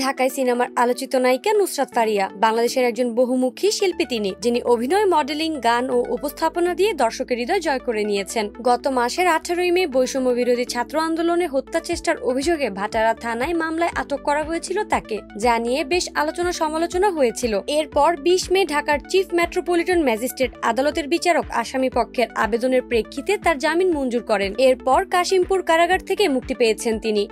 ঢাকায় সিনেমার আলোচিত নায়িকা নুসরাত ফারিয়া বাংলাদেশের একজন বহুমুখী শিল্পী তিনি, যিনি অভিনয়, মডেলিং, গান ও উপস্থাপনা দিয়ে দর্শকের হৃদয় জয় করে নিয়েছেন। গত মাসের 18 মে বৈষম্য বিরোধী ছাত্র আন্দোলনে হত্যা চেষ্টার অভিযোগে ভাটারা থানায় মামলায় আটক করা হয়েছিল তাকে, যা নিয়ে বেশ আলোচনা সমালোচনা হয়েছিল। এরপর 20 মে ঢাকার চিফ মেট্রোপলিটন ম্যাজিস্ট্রেট আদালতের বিচারক আসামি পক্ষের আবেদনের প্রেক্ষিতে তার জামিন মঞ্জুর করেন। এরপর কাশিমপুর কারাগার থেকে মুক্তি পেয়েছেন তিনি।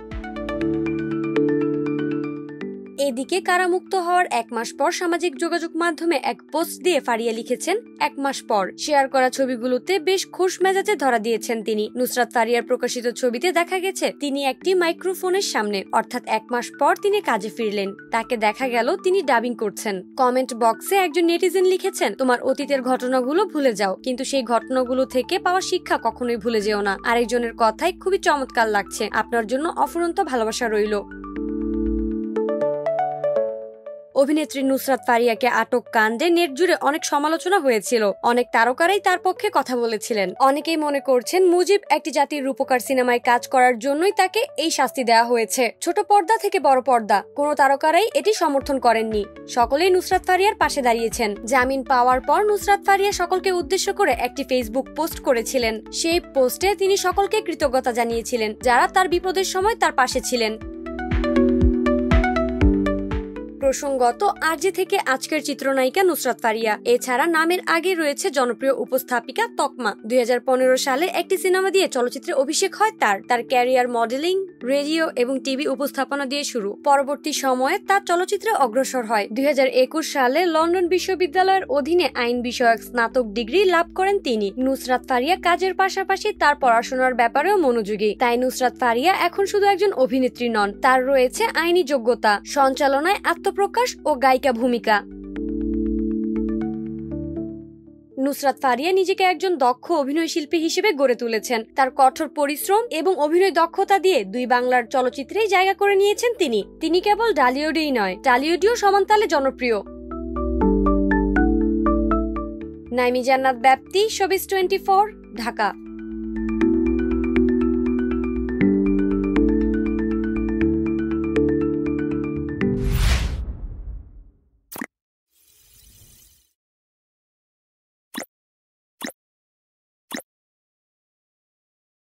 এদিকে কারামুক্ত হওয়ার 1 মাস পর সামাজিক যোগাযোগ মাধ্যমে এক পোস্ট দিয়ে ফারিয়া লিখেছেন, 1 মাস পর শেয়ার করা ছবিগুলোতে বেশ খোশ মেজাজে ধরা দিয়েছেন তিনি। নুসরাত ফারিয়ার প্রকাশিত ছবিতে দেখা গেছে তিনি একটি মাইক্রোফোনের সামনে, অর্থাৎ 1 মাস পর তিনি কাজে ফিরলেন। তাকে দেখা গেল তিনি ডাবিং করছেন। কমেন্ট বক্সে একজন নেটিজেন লিখেছেন, তোমার অতীতের ঘটনাগুলো ভুলে যাও, কিন্তু সেই ঘটনাগুলো থেকে পাওয়া শিক্ষা কখনোই ভুলে যেও না। আরেকজনের কথাই খুবই চমৎকার লাগছে, আপনার জন্য অফুরন্ত ভালোবাসা রইল। অভিনেত্রী নুসরাত ফারিয়াকে আটক কাণ্ডে নেট জুড়ে অনেক সমালোচনা হয়েছিল। অনেক তারকারাই তার পক্ষে কথা বলেছিলেন। অনেকেই মনে করছেন মুজিব একটি জাতির রূপকার সিনেমায় কাজ করার জন্যই তাকে এই শাস্তি দেওয়া হয়েছে। ছোট পর্দা থেকে বড় পর্দা, কোনো তারকারাই এটি সমর্থন করেননি। সকলেই নুসরাত ফারিয়ার পাশে দাঁড়িয়েছেন। জামিন পাওয়ার পর নুসরাত ফারিয়া সকলকে উদ্দেশ্য করে একটি ফেসবুক পোস্ট করেছিলেন। সেই পোস্টে তিনি সকলকে কৃতজ্ঞতা জানিয়েছিলেন যারা তার বিপদের সময় তার পাশে ছিলেন। প্রসঙ্গত, আরজে থেকে আজকের চিত্রনায়িকা নুসরাত ফারিয়া। এছাড়া নামের আগে রয়েছে জনপ্রিয় উপস্থাপিকা তকমা। 2015 সালে একটি সিনেমা দিয়ে চলচ্চিত্রে অভিষেক হয় তার ক্যারিয়ার মডেলিং, রেডিও এবং টিভি উপস্থাপনা দিয়ে শুরু। পরবর্তী সময়ে তার চলচ্চিত্রে অগ্রসর হয়। 2021 সালে লন্ডন বিশ্ববিদ্যালয়ের অধীনে আইন বিষয়ক স্নাতক ডিগ্রি লাভ করেন তিনি। নুসরাত ফারিয়া কাজের পাশাপাশি তার পড়াশোনার ব্যাপারেও মনোযোগী। তাই নুসরাত ফারিয়া এখন শুধু একজন অভিনেত্রী নন, তার রয়েছে আইনি যোগ্যতা, সঞ্চালনায় প্রকাশ ও গায়িকা ভূমিকা। নুসরাত ফারিয়া নিজেকে একজন দক্ষ অভিনয় শিল্পী হিসেবে গড়ে তুলেছেন। তার কঠোর পরিশ্রম এবং অভিনয় দক্ষতা দিয়ে 2 বাংলার চলচ্চিত্রেই জায়গা করে নিয়েছেন তিনি কেবল ঢালিউডেই নয়, টলিউডেও সমানতালে জনপ্রিয়। নাইমি জান্নাত ব্যাপ্তি, শোবিজ 24, ঢাকা।